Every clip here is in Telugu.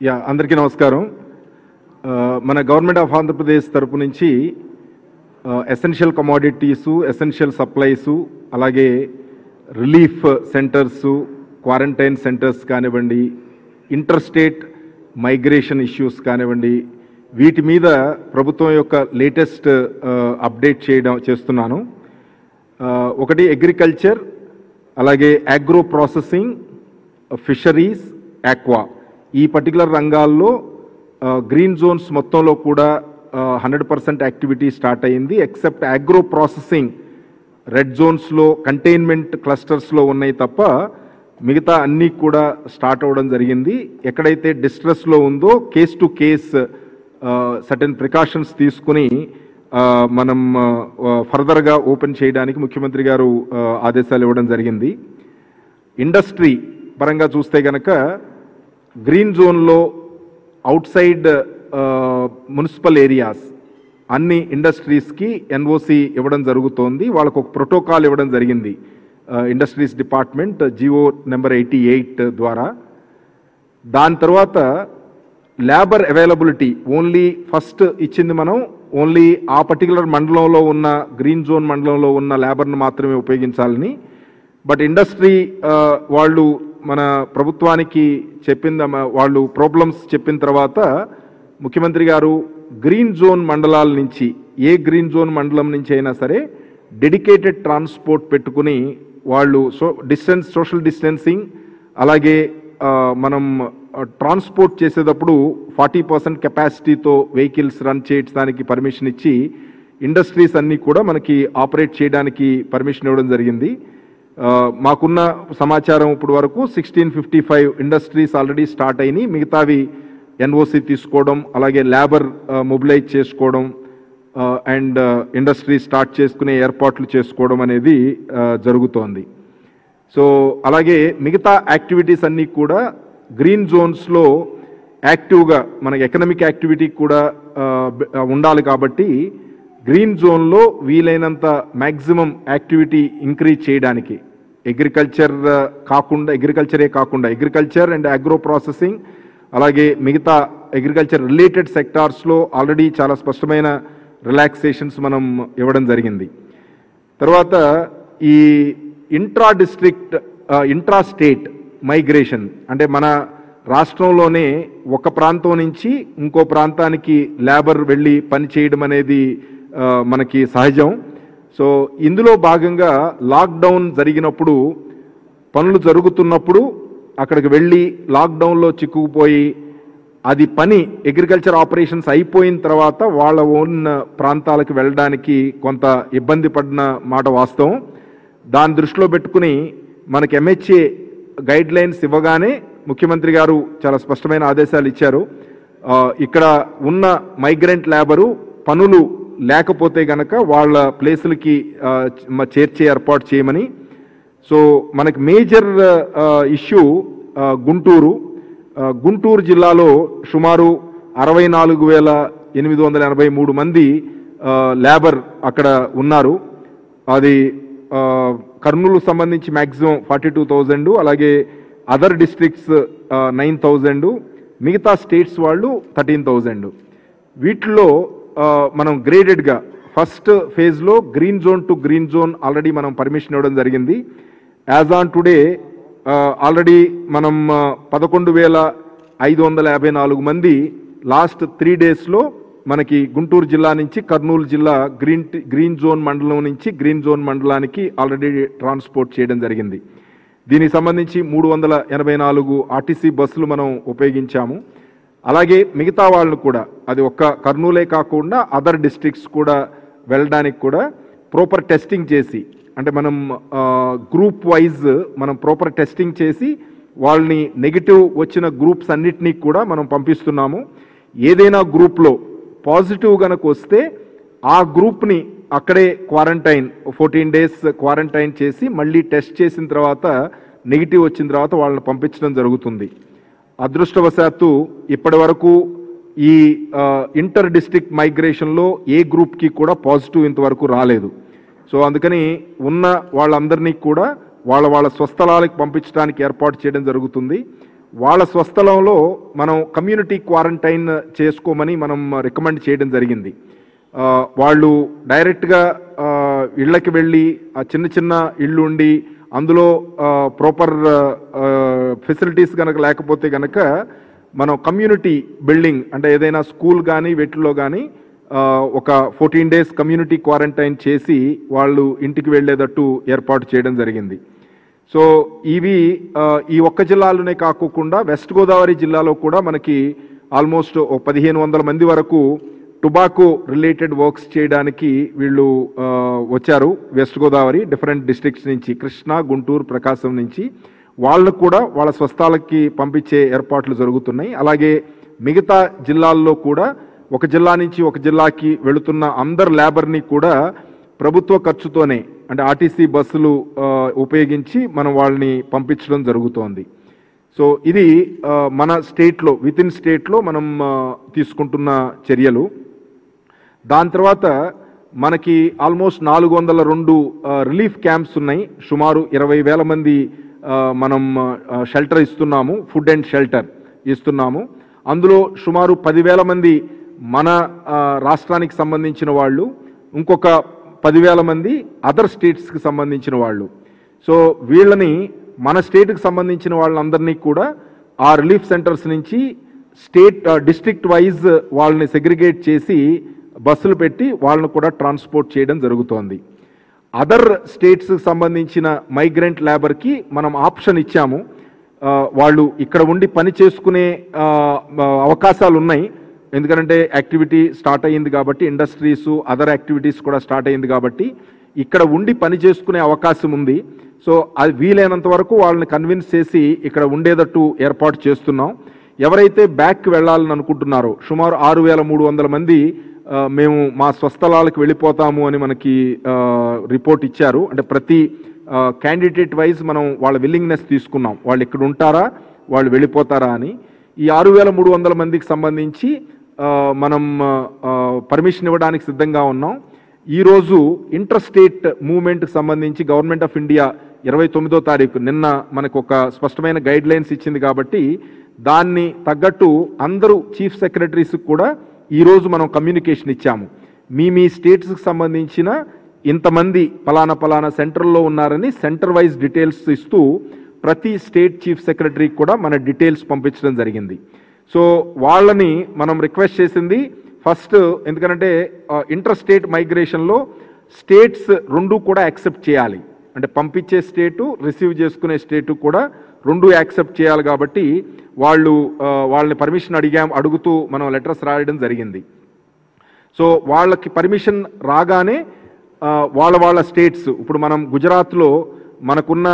అందరికీ నమస్కారం. మన గవర్నమెంట్ ఆఫ్ ఆంధ్రప్రదేశ్ తరపు నుంచి ఎసెన్షియల్ కమోడిటీసు, ఎసెన్షియల్ సప్లైసు, అలాగే రిలీఫ్ సెంటర్సు, క్వారంటైన్ సెంటర్స్ కానివ్వండి, ఇంటర్ స్టేట్ మైగ్రేషన్ ఇష్యూస్ కానివ్వండి, వీటి మీద ప్రభుత్వం యొక్క లేటెస్ట్ అప్డేట్ చేస్తున్నాను. ఒకటి అగ్రికల్చర్, అలాగే అగ్రో ప్రాసెసింగ్, ఫిషరీస్, ఆక్వా, ఈ పర్టికులర్ రంగాల్లో గ్రీన్ జోన్స్ మొత్తంలో కూడా 100% యాక్టివిటీ స్టార్ట్ అయింది. ఎక్సెప్ట్ అగ్రో ప్రాసెసింగ్ రెడ్ జోన్స్లో, కంటైన్మెంట్ క్లస్టర్స్లో ఉన్నాయి తప్ప మిగతా అన్నీ కూడా స్టార్ట్ అవ్వడం జరిగింది. ఎక్కడైతే డిస్ట్రెస్లో ఉందో case to case certain precautions తీసుకుని మనం ఫర్దర్గా ఓపెన్ చేయడానికి ముఖ్యమంత్రి గారు ఆదేశాలు ఇవ్వడం జరిగింది. ఇండస్ట్రీ పరంగా చూస్తే కనుక గ్రీన్ జోన్లో అవుట్ సైడ్ మున్సిపల్ ఏరియాస్ అన్ని ఇండస్ట్రీస్కి ఎన్ఓసి ఇవ్వడం జరుగుతోంది. వాళ్ళకు ఒక ప్రోటోకాల్ ఇవ్వడం జరిగింది ఇండస్ట్రీస్ డిపార్ట్మెంట్ జిఓ నెంబర్ 88 ద్వారా. దాని తర్వాత లేబర్ అవైలబిలిటీ ఓన్లీ ఫస్ట్ ఇచ్చింది మనం ఓన్లీ ఆ పర్టికులర్ మండలంలో ఉన్న గ్రీన్ జోన్ మండలంలో ఉన్న లేబర్ను మాత్రమే ఉపయోగించాలని. బట్ ఇండస్ట్రీ వాళ్ళు మన ప్రభుత్వానికి వాళ్ళు ప్రాబ్లమ్స్ చెప్పిన తర్వాత ముఖ్యమంత్రి గారు గ్రీన్ జోన్ మండలాల నుంచి, ఏ గ్రీన్ జోన్ మండలం నుంచి అయినా సరే డెడికేటెడ్ ట్రాన్స్పోర్ట్ పెట్టుకుని వాళ్ళు సోషల్ డిస్టెన్సింగ్, అలాగే మనం ట్రాన్స్పోర్ట్ చేసేటప్పుడు 40% కెపాసిటీతో వెహికల్స్ రన్ చేయడానికి పర్మిషన్ ఇచ్చి ఇండస్ట్రీస్ అన్నీ కూడా మనకి ఆపరేట్ చేయడానికి పర్మిషన్ ఇవ్వడం జరిగింది. మాకున్న సమాచారం ఇప్పుడు వరకు 1655 ఇండస్ట్రీస్ ఆల్రెడీ స్టార్ట్ అయినాయి. మిగతావి ఎన్ఓసి తీసుకోవడం, అలాగే లేబర్ మొబిలైజ్ చేసుకోవడం అండ్ ఇండస్ట్రీ స్టార్ట్ చేసుకునే ఏర్పాట్లు చేసుకోవడం అనేది జరుగుతోంది. సో అలాగే మిగతా యాక్టివిటీస్ అన్నీ కూడా గ్రీన్ జోన్స్లో యాక్టివ్గా మనకి ఎకనామిక్ యాక్టివిటీ కూడా ఉండాలి కాబట్టి గ్రీన్ జోన్లో వీలైనంత మ్యాక్సిమం యాక్టివిటీ ఇంక్రీజ్ చేయడానికి అగ్రికల్చరే కాకుండా అగ్రికల్చర్ అండ్ అగ్రో ప్రాసెసింగ్, అలాగే మిగతా అగ్రికల్చర్ రిలేటెడ్ సెక్టార్స్లో ఆల్రెడీ చాలా స్పష్టమైన రిలాక్సేషన్స్ మనం ఇవ్వడం జరిగింది. తర్వాత ఈ ఇంట్రా స్టేట్ మైగ్రేషన్ అంటే మన రాష్ట్రంలోనే ఒక ప్రాంతం నుంచి ఇంకో ప్రాంతానికి లేబర్ వెళ్ళి పని చేయడం అనేది మనకి సహజం. సో ఇందులో భాగంగా లాక్డౌన్ జరిగినప్పుడు, పనులు జరుగుతున్నప్పుడు అక్కడికి వెళ్ళి లాక్డౌన్లో చిక్కుకుపోయి అది పని అగ్రికల్చర్ ఆపరేషన్స్ అయిపోయిన తర్వాత వాళ్ళ ఓన్ ప్రాంతాలకు వెళ్ళడానికి కొంత ఇబ్బంది పడిన మాట వాస్తవం. దాన్ని దృష్టిలో పెట్టుకుని మనకి MHA గైడ్ లైన్స్ ఇవ్వగానే ముఖ్యమంత్రి గారు చాలా స్పష్టమైన ఆదేశాలు ఇచ్చారు. ఇక్కడ ఉన్న మైగ్రెంట్ లేబరు పనులు లేకపోతే గనక వాళ్ళ ప్లేసులకి చేర్చే ఏర్పాటు చేయమని. సో మనకి మేజర్ ఇష్యూ గుంటూరు జిల్లాలో సుమారు 64,883 మంది లేబర్ అక్కడ ఉన్నారు. అది కర్నూలు సంబంధించి మ్యాక్సిమం 42,000, అలాగే అదర్ డిస్ట్రిక్ట్స్ 9,000, మిగతా స్టేట్స్ వాళ్ళు 13,000. వీటిలో మనం గ్రేడెడ్గా ఫస్ట్ ఫేజ్లో green zone to green zone already మనం పర్మిషన్ ఇవ్వడం జరిగింది. యాజ్ ఆన్ టుడే ఆల్రెడీ మనం 11,554 మంది లాస్ట్ 3 డేస్లో మనకి గుంటూరు జిల్లా నుంచి కర్నూలు జిల్లా గ్రీన్ జోన్ మండలం నుంచి గ్రీన్ జోన్ మండలానికి ఆల్రెడీ ట్రాన్స్పోర్ట్ చేయడం జరిగింది. దీనికి సంబంధించి 384 ఆర్టీసీ బస్సులు మనం ఉపయోగించాము. అలాగే మిగతా వాళ్ళను కూడా అది ఒక్క కర్నూలే కాకుండా అదర్ డిస్ట్రిక్ట్స్ కూడా వెళ్ళడానికి కూడా ప్రాపర్ టెస్టింగ్ చేసి, అంటే మనం గ్రూప్ వైజ్ మనం ప్రాపర్ టెస్టింగ్ చేసి వాళ్ళని నెగిటివ్ వచ్చిన గ్రూప్స్ అన్నిటినీ కూడా మనం పంపిస్తున్నాము. ఏదైనా గ్రూప్లో పాజిటివ్ కనుక వస్తే ఆ గ్రూప్ని అక్కడే 14 days క్వారంటైన్ చేసి మళ్ళీ టెస్ట్ చేసిన తర్వాత నెగిటివ్ వచ్చిన తర్వాత వాళ్ళని పంపించడం జరుగుతుంది. అదృష్టవశాత్తు ఇప్పటి వరకు ఈ ఇంటర్ డిస్ట్రిక్ట్ మైగ్రేషన్లో ఏ గ్రూప్కి కూడా పాజిటివ్ ఇంతవరకు రాలేదు. సో అందుకని ఉన్న వాళ్ళందరినీ కూడా వాళ్ళ స్వస్థలాలకు పంపించడానికి ఏర్పాటు చేయడం జరుగుతుంది. వాళ్ళ స్వస్థలంలో మనం కమ్యూనిటీ క్వారంటైన్ చేసుకోమని మనం రికమెండ్ చేయడం జరిగింది. వాళ్ళు డైరెక్ట్గా ఇళ్ళకి వెళ్ళి ఆ చిన్న చిన్న ఇళ్ళు ఉండి అందులో ప్రాపర్ ఫెసిలిటీస్ కనుక లేకపోతే కనుక మనం కమ్యూనిటీ బిల్డింగ్ అంటే ఏదైనా స్కూల్ కానీ వీటిల్లో కానీ ఒక 14 days కమ్యూనిటీ క్వారంటైన్ చేసి వాళ్ళు ఇంటికి వెళ్ళేటట్టు ఏర్పాటు చేయడం జరిగింది. సో ఇవి ఈ ఒక్క జిల్లాలోనే కాకుండా వెస్ట్ గోదావరి జిల్లాలో కూడా మనకి ఆల్మోస్ట్ 1500 మంది వరకు టొబాకో రిలేటెడ్ వర్క్స్ చేయడానికి వీళ్ళు వచ్చారు. వెస్ట్ గోదావరి డిఫరెంట్ డిస్ట్రిక్ట్స్ నుంచి, కృష్ణా, గుంటూరు, ప్రకాశం నుంచి వాళ్ళు కూడా వాళ్ళ స్వస్థలాలకి పంపించే ఏర్పాట్లు జరుగుతున్నాయి. అలాగే మిగతా జిల్లాల్లో కూడా ఒక జిల్లా నుంచి ఒక జిల్లాకి వెళుతున్న అందరు లేబర్ని కూడా ప్రభుత్వ ఖర్చుతోనే అంటే ఆర్టీసీ బస్సులు ఉపయోగించి మనం వాళ్ళని పంపించడం జరుగుతోంది. సో ఇది మన స్టేట్లో వితిన్ స్టేట్లో మనం తీసుకుంటున్న చర్యలు. దాని తర్వాత మనకి ఆల్మోస్ట్ 402 రిలీఫ్ క్యాంప్స్ ఉన్నాయి. సుమారు 20,000 మంది మనం షెల్టర్ ఇస్తున్నాము, ఫుడ్ అండ్ షెల్టర్ ఇస్తున్నాము. అందులో సుమారు 10,000 మంది మన రాష్ట్రానికి సంబంధించిన వాళ్ళు, ఇంకొక 10,000 మంది అదర్ స్టేట్స్కి సంబంధించిన వాళ్ళు. సో వీళ్ళని మన స్టేట్కి సంబంధించిన వాళ్ళందరినీ కూడా ఆ రిలీఫ్ సెంటర్స్ నుంచి డిస్ట్రిక్ట్ వైజ్ వాళ్ళని సెగ్రిగేట్ చేసి బస్సులు పెట్టి వాళ్ళను కూడా ట్రాన్స్పోర్ట్ చేయడం జరుగుతోంది. అదర్ స్టేట్స్కి సంబంధించిన మైగ్రెంట్ లేబర్కి మనం ఆప్షన్ ఇచ్చాము. వాళ్ళు ఇక్కడ ఉండి పని చేసుకునే అవకాశాలు ఉన్నాయి. ఎందుకంటే యాక్టివిటీ స్టార్ట్ అయ్యింది కాబట్టి, ఇండస్ట్రీస్ అదర్ యాక్టివిటీస్ కూడా స్టార్ట్ అయ్యింది కాబట్టి ఇక్కడ ఉండి పని చేసుకునే అవకాశం ఉంది. సో అది వీలైనంత వరకు వాళ్ళని కన్విన్స్ చేసి ఇక్కడ ఉండేటట్టు ఏర్పాటు చేస్తున్నాం. ఎవరైతే బ్యాక్కి వెళ్ళాలని అనుకుంటున్నారో సుమారు 6,300 మంది మేము మా స్వస్థలాలకు వెళ్ళిపోతాము అని మనకి రిపోర్ట్ ఇచ్చారు. అంటే ప్రతి క్యాండిడేట్ వైజ్ మనం వాళ్ళ విల్లింగ్నెస్ తీసుకున్నాం, వాళ్ళు ఇక్కడ ఉంటారా, వాళ్ళు వెళ్ళిపోతారా అని. ఈ 6,300 మందికి సంబంధించి మనం పర్మిషన్ ఇవ్వడానికి సిద్ధంగా ఉన్నాం. ఈరోజు ఇంటర్ స్టేట్ మూవ్మెంట్కి సంబంధించి గవర్నమెంట్ ఆఫ్ ఇండియా 29వ తారీఖు నిన్న మనకు ఒక స్పష్టమైన గైడ్ లైన్స్ ఇచ్చింది కాబట్టి దాన్ని తగ్గట్టు అందరూ చీఫ్ సెక్రటరీస్కి కూడా ఈరోజు మనం కమ్యూనికేషన్ ఇచ్చాము. మీ స్టేట్స్కి సంబంధించిన ఇంతమంది పలానా సెంటర్లో ఉన్నారని సెంటర్ వైజ్ డీటెయిల్స్ ఇస్తూ ప్రతి స్టేట్ చీఫ్ సెక్రటరీకి కూడా మన డీటెయిల్స్ పంపించడం జరిగింది. సో వాళ్ళని మనం రిక్వెస్ట్ చేసింది ఫస్ట్, ఎందుకంటే ఇంటర్ స్టేట్ మైగ్రేషన్లో స్టేట్స్ 2 కూడా యాక్సెప్ట్ చేయాలి. అంటే పంపించే స్టేటు, రిసీవ్ చేసుకునే స్టేటు కూడా 2 యాక్సెప్ట్ చేయాలి కాబట్టి వాళ్ళని పర్మిషన్ అడుగుతూ మనం లెటర్స్ రాయడం జరిగింది. సో వాళ్ళకి పర్మిషన్ రాగానే వాళ్ళ స్టేట్స్, ఇప్పుడు మనం గుజరాత్లో మనకున్న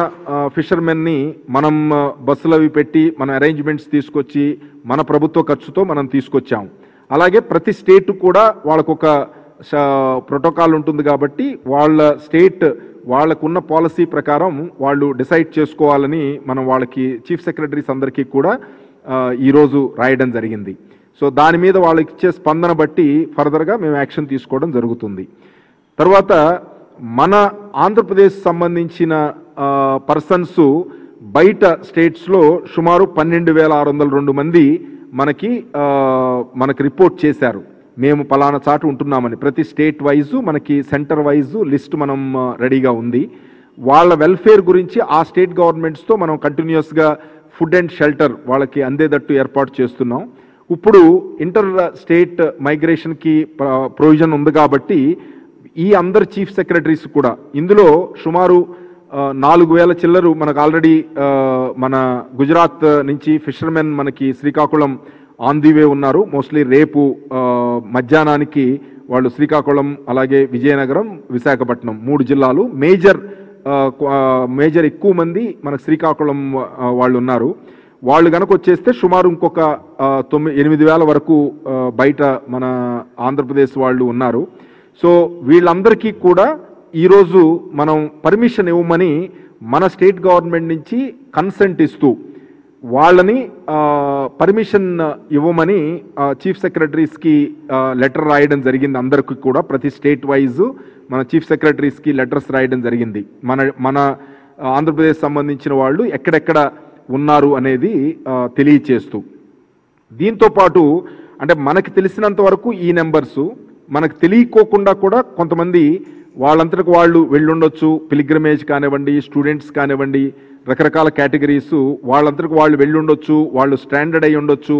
ఫిషర్మెన్ని మనం బస్సులు అవి పెట్టి మన అరేంజ్మెంట్స్ తీసుకొచ్చి మన ప్రభుత్వ ఖర్చుతో మనం తీసుకొచ్చాం. అలాగే ప్రతి స్టేట్ కూడా వాళ్ళకొక ప్రోటోకాల్ ఉంటుంది కాబట్టి వాళ్ళ స్టేట్ వాళ్ళకున్న పాలసీ ప్రకారం వాళ్ళు డిసైడ్ చేసుకోవాలని మనం వాళ్ళకి చీఫ్ సెక్రటరీస్ అందరికీ కూడా ఈరోజు రాయడం జరిగింది. సో దాని మీద వాళ్ళకి ఇచ్చే స్పందన బట్టి ఫర్దర్గా మేము యాక్షన్ తీసుకోవడం జరుగుతుంది. తర్వాత మన ఆంధ్రప్రదేశ్ సంబంధించిన పర్సన్స్ బయట స్టేట్స్లో సుమారు 12,602 మంది మనకి రిపోర్ట్ చేశారు, మేము పలానా చాటు ఉంటున్నామని. ప్రతి స్టేట్ వైజు మనకి సెంటర్ వైజు లిస్ట్ మనం రెడీగా ఉంది. వాళ్ళ వెల్ఫేర్ గురించి ఆ స్టేట్ గవర్నమెంట్స్తో మనం కంటిన్యూస్గా ఫుడ్ అండ్ షెల్టర్ వాళ్ళకి అందేటట్టు ఏర్పాటు చేస్తున్నాం. ఇప్పుడు ఇంటర్ స్టేట్ మైగ్రేషన్కి ప్రొవిజన్ ఉంది కాబట్టి ఈ అందరు చీఫ్ సెక్రటరీస్ కూడా ఇందులో సుమారు 4,000 చిల్లరు మనకు ఆల్రెడీ మన గుజరాత్ నుంచి ఫిషర్మెన్ మనకి శ్రీకాకుళం ఆన్ ది వే ఉన్నారు. మోస్ట్లీ రేపు మధ్యాహ్నానికి వాళ్ళు శ్రీకాకుళం, అలాగే విజయనగరం, విశాఖపట్నం 3 జిల్లాలు మేజర్ ఎక్కువ మంది మనకు శ్రీకాకుళం వాళ్ళు ఉన్నారు. వాళ్ళు కనుక వచ్చేస్తే సుమారు ఇంకొక 8,000 వరకు బయట మన ఆంధ్రప్రదేశ్ వాళ్ళు ఉన్నారు. సో వీళ్ళందరికీ కూడా ఈరోజు మనం పర్మిషన్ ఇవ్వమని మన స్టేట్ గవర్నమెంట్ నుంచి కన్సెంట్ ఇస్తూ వాళ్ళని పర్మిషన్ ఇవ్వమని చీఫ్ సెక్రటరీస్కి లెటర్ రాయడం జరిగింది. అందరికీ కూడా ప్రతి స్టేట్ వైజ్ మన చీఫ్ సెక్రటరీస్కి లెటర్స్ రాయడం జరిగింది. మన ఆంధ్రప్రదేశ్ సంబంధించిన వాళ్ళు ఎక్కడెక్కడ ఉన్నారు అనేది తెలియచేస్తూ, దీంతో పాటు అంటే మనకు తెలిసినంత వరకు ఈ నెంబర్సు, మనకు తెలియకోకుండా కూడా కొంతమంది వాళ్ళంతటికి వాళ్ళు వెళ్ళుండొచ్చు, పిలిగ్రమేజ్ కానివ్వండి, స్టూడెంట్స్ కానివ్వండి, రకరకాల కేటగిరీస్ వాళ్ళంతటికి వాళ్ళు వెళ్ళుండొచ్చు, వాళ్ళు స్టాండర్డ్ అయి ఉండొచ్చు,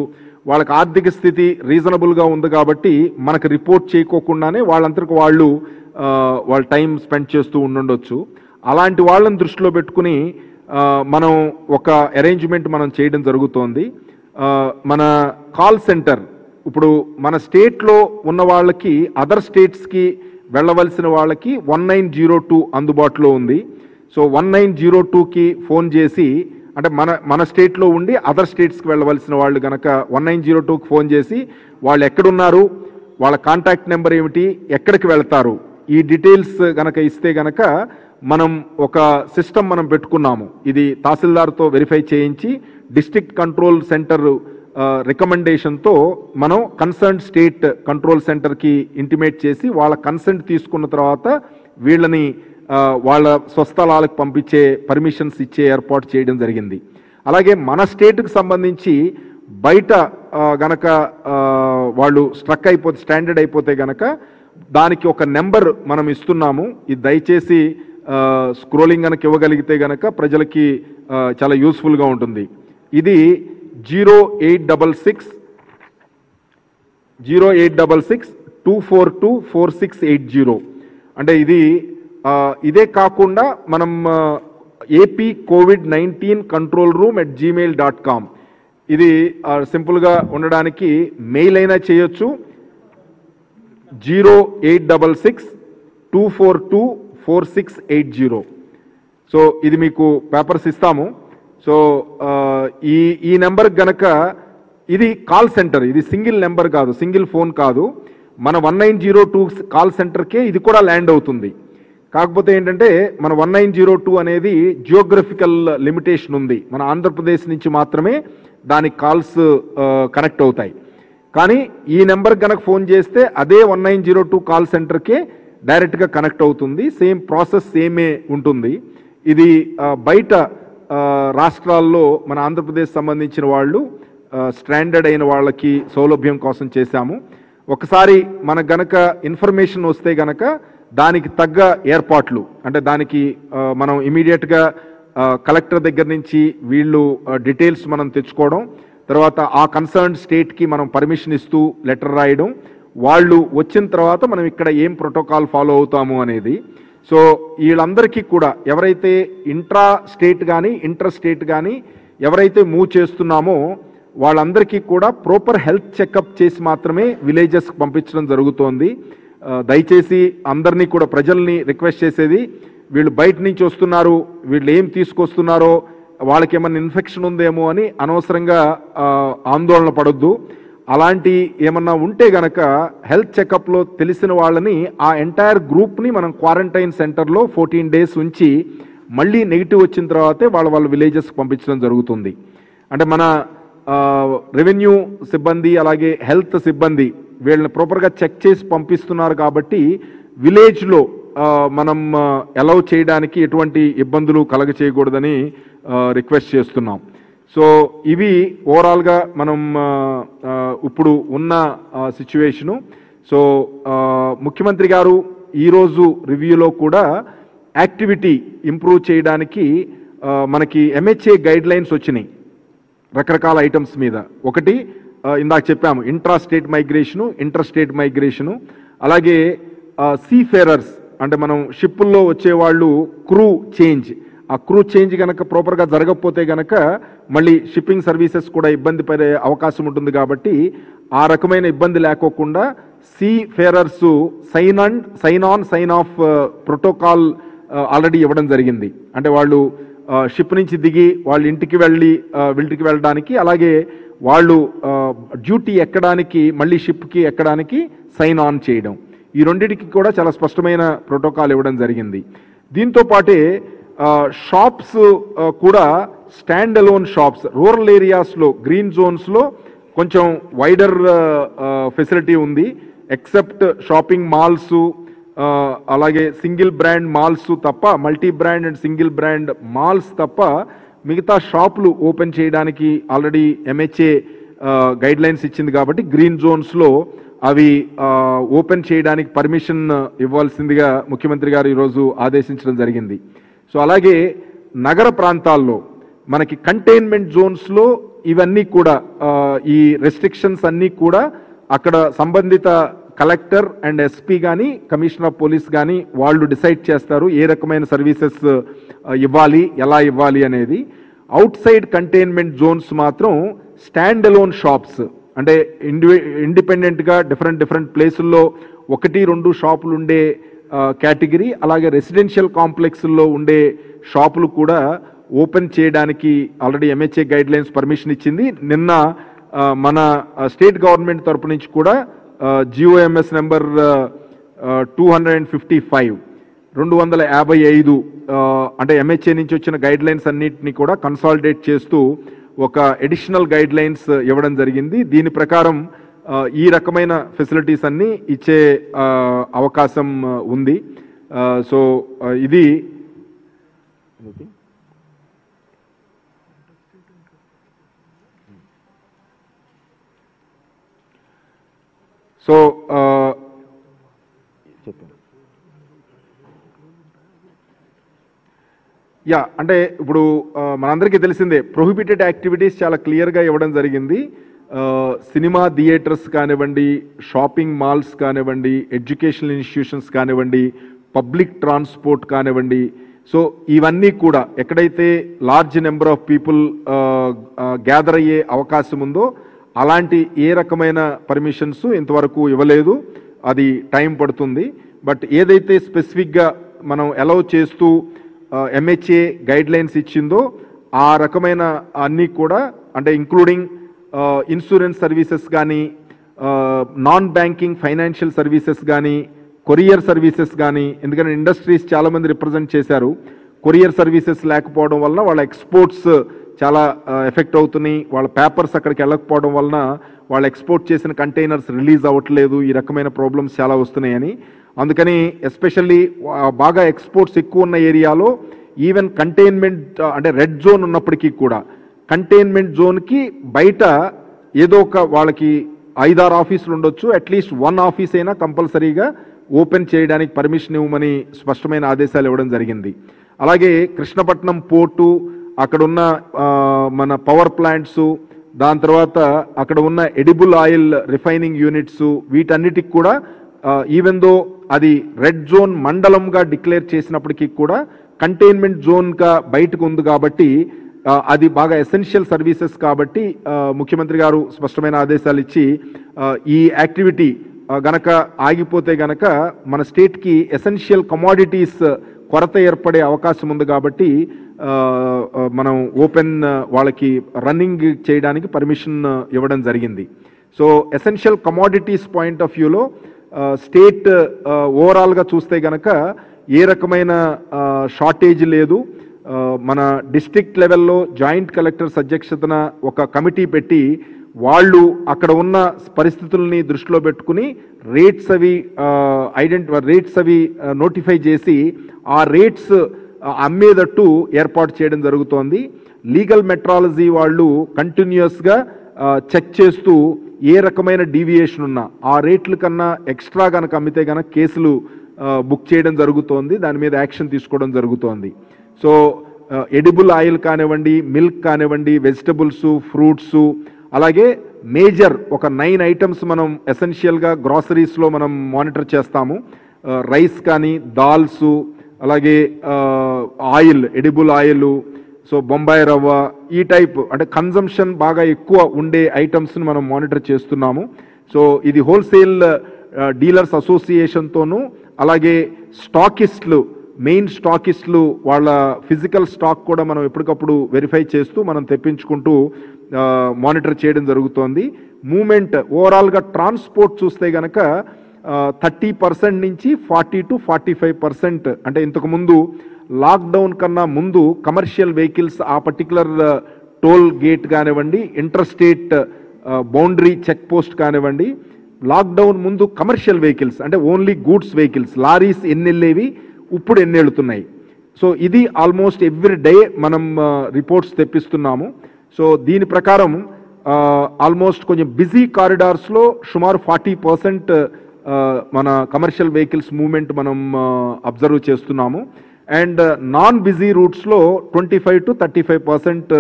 వాళ్ళకి ఆర్థిక స్థితి రీజనబుల్గా ఉంది కాబట్టి మనకు రిపోర్ట్ చేయకోకుండానే వాళ్ళంతటికి వాళ్ళు వాళ్ళ టైం స్పెండ్ చేస్తూ ఉండుండొచ్చు. అలాంటి వాళ్ళని దృష్టిలో పెట్టుకుని మనం ఒక అరేంజ్మెంట్ మనం చేయడం జరుగుతోంది. మన కాల్ సెంటర్ ఇప్పుడు మన స్టేట్లో ఉన్న వాళ్ళకి అదర్ స్టేట్స్కి వెళ్ళవలసిన వాళ్ళకి 1902 అందుబాటులో ఉంది. సో 1902కి ఫోన్ చేసి, అంటే మన స్టేట్లో ఉండి అదర్ స్టేట్స్కి వెళ్ళవలసిన వాళ్ళు కనుక 1902కి ఫోన్ చేసి వాళ్ళు ఎక్కడున్నారు, వాళ్ళ కాంటాక్ట్ నెంబర్ ఏమిటి, ఎక్కడికి వెళ్తారు, ఈ డీటెయిల్స్ కనుక ఇస్తే కనుక మనం ఒక సిస్టమ్ మనం పెట్టుకున్నాము. ఇది తహసీల్దార్తో వెరిఫై చేయించి డిస్ట్రిక్ట్ కంట్రోల్ సెంటర్ రికమెండేషన్తో మనం కన్సర్న్ స్టేట్ కంట్రోల్ సెంటర్కి ఇంటిమేట్ చేసి వాళ్ళ కన్సెంట్ తీసుకున్న తర్వాత వీళ్ళని వాళ్ళ స్వస్థలాలకు పంపించే పర్మిషన్స్ ఇచ్చే ఏర్పాటు చేయడం జరిగింది. అలాగే మన స్టేట్కి సంబంధించి బయట గనక వాళ్ళు స్ట్రక్ అయిపోతే, స్టాండర్డ్ అయిపోతే గనక దానికి ఒక నెంబర్ మనం ఇస్తున్నాము. ఇది దయచేసి స్క్రోలింగ్ కనుక ఇవ్వగలిగితే గనక ప్రజలకి చాలా యూస్ఫుల్గా ఉంటుంది. ఇది 0866 242 4680. అంటే ఇదే కాకుండా మనం AP COVID-19 control room @gmail.com, ఇది సింపుల్గా ఉండడానికి మెయిల్ అయినా చేయొచ్చు. 0866 242 4680. సో ఇది మీకు పేపర్స్ ఇస్తాము. సో ఈ నెంబర్ గనక, ఇది కాల్ సెంటర్, ఇది సింగిల్ నెంబర్ కాదు, సింగిల్ ఫోన్ కాదు, మన 1902 కాల్ సెంటర్కే ఇది కూడా ల్యాండ్ అవుతుంది. కాకపోతే ఏంటంటే మన 1902 అనేది జియోగ్రఫికల్ లిమిటేషన్ ఉంది, మన ఆంధ్రప్రదేశ్ నుంచి మాత్రమే దానికి కాల్స్ కనెక్ట్ అవుతాయి. కానీ ఈ నెంబర్ కనుక ఫోన్ చేస్తే అదే 1902 కాల్ సెంటర్కే డైరెక్ట్గా కనెక్ట్ అవుతుంది. సేమ్ ప్రాసెస్ సేమే ఉంటుంది. ఇది బయట రాష్ట్రాల్లో మన ఆంధ్రప్రదేశ్ సంబంధించిన వాళ్ళు స్టాండర్డ్ అయిన వాళ్ళకి సౌలభ్యం కోసం చేశాము. ఒకసారి మనకు గనక ఇన్ఫర్మేషన్ వస్తే గనక దానికి తగ్గ ఏర్పాట్లు, అంటే దానికి మనం ఇమీడియట్గా కలెక్టర్ దగ్గర నుంచి వీళ్ళు డీటెయిల్స్ మనం తెచ్చుకోవడం, తర్వాత ఆ కన్సర్న్ స్టేట్కి మనం పర్మిషన్ ఇస్తూ లెటర్ రాయడం, వాళ్ళు వచ్చిన తర్వాత మనం ఇక్కడ ఏం ప్రోటోకాల్ ఫాలో అవుతాము అనేది. సో వీళ్ళందరికీ కూడా ఎవరైతే ఇంట్రా స్టేట్ కానీ ఇంటర్ స్టేట్ కానీ ఎవరైతే మూవ్ చేస్తున్నామో వాళ్ళందరికీ కూడా ప్రాపర్ హెల్త్ చెకప్ చేసి మాత్రమే విలేజెస్కి పంపించడం జరుగుతోంది. దయచేసి అందరినీ కూడా ప్రజల్ని రిక్వెస్ట్ చేసేది, వీళ్ళు బయట నుంచి వస్తున్నారు, వీళ్ళు ఏం తీసుకొస్తున్నారో, వాళ్ళకి ఏమన్నా ఇన్ఫెక్షన్ ఉందేమో అని అనవసరంగా ఆందోళన పడొద్దు. అలాంటి ఏమన్నా ఉంటే గనక హెల్త్ చెకప్లో తెలిసిన వాళ్ళని ఆ ఎంటైర్ గ్రూప్ని మనం క్వారంటైన్ సెంటర్లో 14 days ఉంచి మళ్ళీ నెగిటివ్ వచ్చిన తర్వాతే వాళ్ళ విలేజెస్కి పంపించడం జరుగుతుంది. అంటే మన రెవెన్యూ సిబ్బంది అలాగే హెల్త్ సిబ్బంది వీళ్ళని ప్రాపర్గా చెక్ చేసి పంపిస్తున్నారు కాబట్టి విలేజ్లో మనం అలౌ చేయడానికి ఎటువంటి ఇబ్బందులు కలగ చేయకూడదని రిక్వెస్ట్ చేస్తున్నాం. సో ఇవి ఓవరాల్గా మనం ఇప్పుడు ఉన్న సిచ్యువేషను. సో ముఖ్యమంత్రి గారు ఈరోజు రివ్యూలో కూడా యాక్టివిటీ ఇంప్రూవ్ చేయడానికి మనకి MHA గైడ్లైన్స్ వచ్చినాయి రకరకాల ఐటమ్స్ మీద. ఒకటి ఇందాక చెప్పాము, intra state migration, inter state migration, అలాగే సీఫేరర్స్ అంటే మనం షిప్పుల్లో వచ్చేవాళ్ళు క్రూ చేంజ్, ఆ క్రూ చేంజ్ కనుక ప్రాపర్గా జరగకపోతే కనుక మళ్ళీ షిప్పింగ్ సర్వీసెస్ కూడా ఇబ్బంది పడే అవకాశం ఉంటుంది. కాబట్టి ఆ రకమైన ఇబ్బంది లేకోకుండా seafarers sign on sign off protocol already ఇవ్వడం జరిగింది. అంటే వాళ్ళు షిప్ నుంచి దిగి వాళ్ళ ఇంటికి వెళ్ళడానికి, అలాగే వాళ్ళు డ్యూటీ ఎక్కడానికి, మళ్ళీ షిప్కి ఎక్కడానికి సైన్ ఆన్ చేయడం, ఈ రెండింటికి కూడా చాలా స్పష్టమైన ప్రోటోకాల్ ఇవ్వడం జరిగింది. దీంతో పాటే షాప్స్ కూడా స్టాండ్ అలోన్ షాప్స్ రూరల్ ఏరియాస్లో గ్రీన్ జోన్స్లో కొంచెం వైడర్ ఫెసిలిటీ ఉంది. ఎక్సెప్ట్ షాపింగ్ మాల్స్ అలాగే సింగిల్ బ్రాండ్ మాల్స్ తప్ప, multi brand and single brand malls తప్ప మిగతా షాపులు ఓపెన్ చేయడానికి ఆల్రెడీ MHA గైడ్ లైన్స్ ఇచ్చింది కాబట్టి గ్రీన్ జోన్స్లో అవి ఓపెన్ చేయడానికి పర్మిషన్ ఇవ్వాల్సిందిగా ముఖ్యమంత్రి గారు ఈరోజు ఆదేశించడం జరిగింది. సో అలాగే నగర ప్రాంతాల్లో మనకి కంటైన్మెంట్ జోన్స్లో ఇవన్నీ కూడా ఈ రెస్ట్రిక్షన్స్ అన్నీ కూడా అక్కడ సంబంధిత కలెక్టర్ అండ్ SP కానీ కమిషనర్ ఆఫ్ పోలీస్ కానీ వాళ్ళు డిసైడ్ చేస్తారు ఏ రకమైన సర్వీసెస్ ఇవ్వాలి, ఎలా ఇవ్వాలి అనేది. అవుట్ సైడ్ కంటైన్మెంట్ జోన్స్ మాత్రం స్టాండ్ అలోన్ షాప్స్ అంటే ఇండిపెండెంట్గా డిఫరెంట్ ప్లేసుల్లో 1-2 షాపులు ఉండే కేటగిరీ, అలాగే రెసిడెన్షియల్ కాంప్లెక్స్ల్లో ఉండే షాపులు కూడా ఓపెన్ చేయడానికి already MHA guide lines permission ఇచ్చింది. నిన్న మన స్టేట్ గవర్నమెంట్ తరపు నుంచి కూడా GOMS నెంబర్ 255 అంటే MHA నుంచి వచ్చిన గైడ్ లైన్స్ అన్నింటినీ కూడా కన్సాలిడేట్ చేస్తూ ఒక అడిషనల్ గైడ్ లైన్స్ ఇవ్వడం జరిగింది. దీని ప్రకారం ఈ రకమైన ఫెసిలిటీస్ అన్నీ ఇచ్చే అవకాశం ఉంది. సో ఇది సో యా అంటే ఇప్పుడు మనందరికీ తెలిసిందే ప్రొహిబిటెడ్ యాక్టివిటీస్ చాలా క్లియర్గా ఇవ్వడం జరిగింది. సినిమా థియేటర్స్ కానివ్వండి, షాపింగ్ మాల్స్ కానివ్వండి, ఎడ్యుకేషనల్ ఇన్స్టిట్యూషన్స్ కానివ్వండి, పబ్లిక్ ట్రాన్స్పోర్ట్ కానివ్వండి. సో ఇవన్నీ కూడా ఎక్కడైతే large number of people gather అయ్యే అవకాశం ఉందో అలాంటి ఏ రకమైన పర్మిషన్స్ ఇంతవరకు ఇవ్వలేదు. అది టైం పడుతుంది. బట్ ఏదైతే స్పెసిఫిక్గా మనం అలౌ చేస్తూ MHA గైడ్ లైన్స్ ఇచ్చిందో ఆ రకమైన అన్నీ కూడా అంటే ఇంక్లూడింగ్ ఇన్సూరెన్స్ సర్వీసెస్ కానీ, నాన్ బ్యాంకింగ్ ఫైనాన్షియల్ సర్వీసెస్ కానీ, కొరియర్ సర్వీసెస్ కానీ, ఎందుకంటే ఇండస్ట్రీస్ చాలామంది రిప్రజెంట్ చేశారు. కొరియర్ సర్వీసెస్ లేకపోవడం వలన వాళ్ళ ఎక్స్పోర్ట్స్ చాలా ఎఫెక్ట్ అవుతున్నాయి. వాళ్ళ పేపర్స్ అక్కడికి వెళ్ళకపోవడం వలన వాళ్ళు ఎక్స్పోర్ట్ చేసిన కంటైనర్స్ రిలీజ్ అవ్వట్లేదు. ఈ రకమైన ప్రాబ్లమ్స్ చాలా వస్తున్నాయని, అందుకని ఎస్పెషల్లీ బాగా ఎక్స్పోర్ట్స్ ఎక్కువ ఉన్న ఏరియాలో ఈవెన్ కంటైన్మెంట్ అంటే రెడ్ జోన్ ఉన్నప్పటికీ కూడా కంటైన్మెంట్ జోన్కి బయట ఏదో ఒక వాళ్ళకి 5-6 ఆఫీసులు ఉండొచ్చు, అట్లీస్ట్ 1 ఆఫీస్ అయినా కంపల్సరీగా ఓపెన్ చేయడానికి పర్మిషన్ ఇవ్వమని స్పష్టమైన ఆదేశాలు ఇవ్వడం జరిగింది. అలాగే కృష్ణపట్నం పోర్టు, అక్కడున్న మన పవర్ ప్లాంట్స్, దాని తర్వాత అక్కడ ఉన్న ఎడిబుల్ ఆయిల్ రిఫైనింగ్ యూనిట్స్, వీటన్నిటికి కూడా ఈవెన్ దో అది రెడ్ జోన్ మండలంగా డిక్లేర్ చేసినప్పటికీ కూడా కంటైన్మెంట్ జోన్గా బయటకు ఉంది కాబట్టి అది బాగా ఎసెన్షియల్ సర్వీసెస్ కాబట్టి ముఖ్యమంత్రి గారు స్పష్టమైన ఆదేశాలు ఇచ్చి ఈ యాక్టివిటీ గనక ఆగిపోతే గనక మన స్టేట్కి ఎసెన్షియల్ కమోడిటీస్ కొరత ఏర్పడే అవకాశం ఉంది కాబట్టి మనం ఓపెన్ వాళ్ళకి రన్నింగ్ చేయడానికి పర్మిషన్ ఇవ్వడం జరిగింది. So essential commodities point of వ్యూలో స్టేట్ ఓవరాల్గా చూస్తే గనక ఏ రకమైన షార్టేజ్ లేదు. మన డిస్ట్రిక్ట్ లెవెల్లో జాయింట్ కలెక్టర్స్ అధ్యక్షతన ఒక కమిటీ పెట్టి వాళ్ళు అక్కడ ఉన్న పరిస్థితుల్ని దృష్టిలో పెట్టుకుని రేట్స్ అవి నోటిఫై చేసి ఆ రేట్స్ అమ్మేటట్టు ఏర్పాటు చేయడం జరుగుతోంది. లీగల్ మెట్రాలజీ వాళ్ళు కంటిన్యూస్గా చెక్ చేస్తూ ఏ రకమైన డీవియేషన్ ఉన్నా ఆ రేట్ల కన్నా ఎక్స్ట్రా కనుక అమ్మితే కనుక కేసులు బుక్ చేయడం జరుగుతోంది, దాని మీద యాక్షన్ తీసుకోవడం జరుగుతోంది. సో ఎడిబుల్ ఆయిల్ కానివ్వండి, మిల్క్ కానివ్వండి, వెజిటబుల్స్, ఫ్రూట్స్, అలాగే మేజర్ ఒక 9 ఐటమ్స్ మనం ఎసెన్షియల్గా గ్రాసరీస్లో మనం మానిటర్ చేస్తాము. రైస్ కానీ, దాల్స్, అలాగే oil, edible oil, so Bombay రవ్వ, ఈ టైప్ అంటే కన్జంప్షన్ బాగా ఎక్కువ ఉండే ఐటమ్స్ని మనం మానిటర్ చేస్తున్నాము. సో ఇది హోల్సేల్ డీలర్స్ అసోసియేషన్తోనూ అలాగే స్టాకిస్టులు, మెయిన్ స్టాకిస్టులు వాళ్ళ ఫిజికల్ స్టాక్ కూడా మనం ఎప్పటికప్పుడు వెరిఫై చేస్తూ మనం తెప్పించుకుంటూ మానిటర్ చేయడం జరుగుతోంది. మూమెంట్ ఓవరాల్గా ట్రాన్స్పోర్ట్ చూస్తే కనుక 30% నుంచి 40 to 45%, అంటే ఇంతకుముందు లాక్డౌన్ కన్నా ముందు కమర్షియల్ వెహికల్స్ ఆ పర్టికులర్ టోల్ గేట్ కానివ్వండి, inter state boundary check post కానివ్వండి, లాక్డౌన్ ముందు కమర్షియల్ వెహికల్స్ అంటే ఓన్లీ గూడ్స్ వెహికల్స్ లారీస్ ఎన్ని వెళ్ళేవి, ఇప్పుడు ఎన్ని వెళుతున్నాయి. సో ఇది ఆల్మోస్ట్ ఎవ్రీ డే మనం రిపోర్ట్స్ తెప్పిస్తున్నాము. సో దీని ప్రకారం ఆల్మోస్ట్ కొంచెం బిజీ కారిడార్స్లో సుమారు 40% మన కమర్షియల్ వెహికల్స్ మూవ్మెంట్ మనం అబ్జర్వ్ చేస్తున్నాము. అండ్ నాన్ బిజీ రూట్స్లో 25 to 35%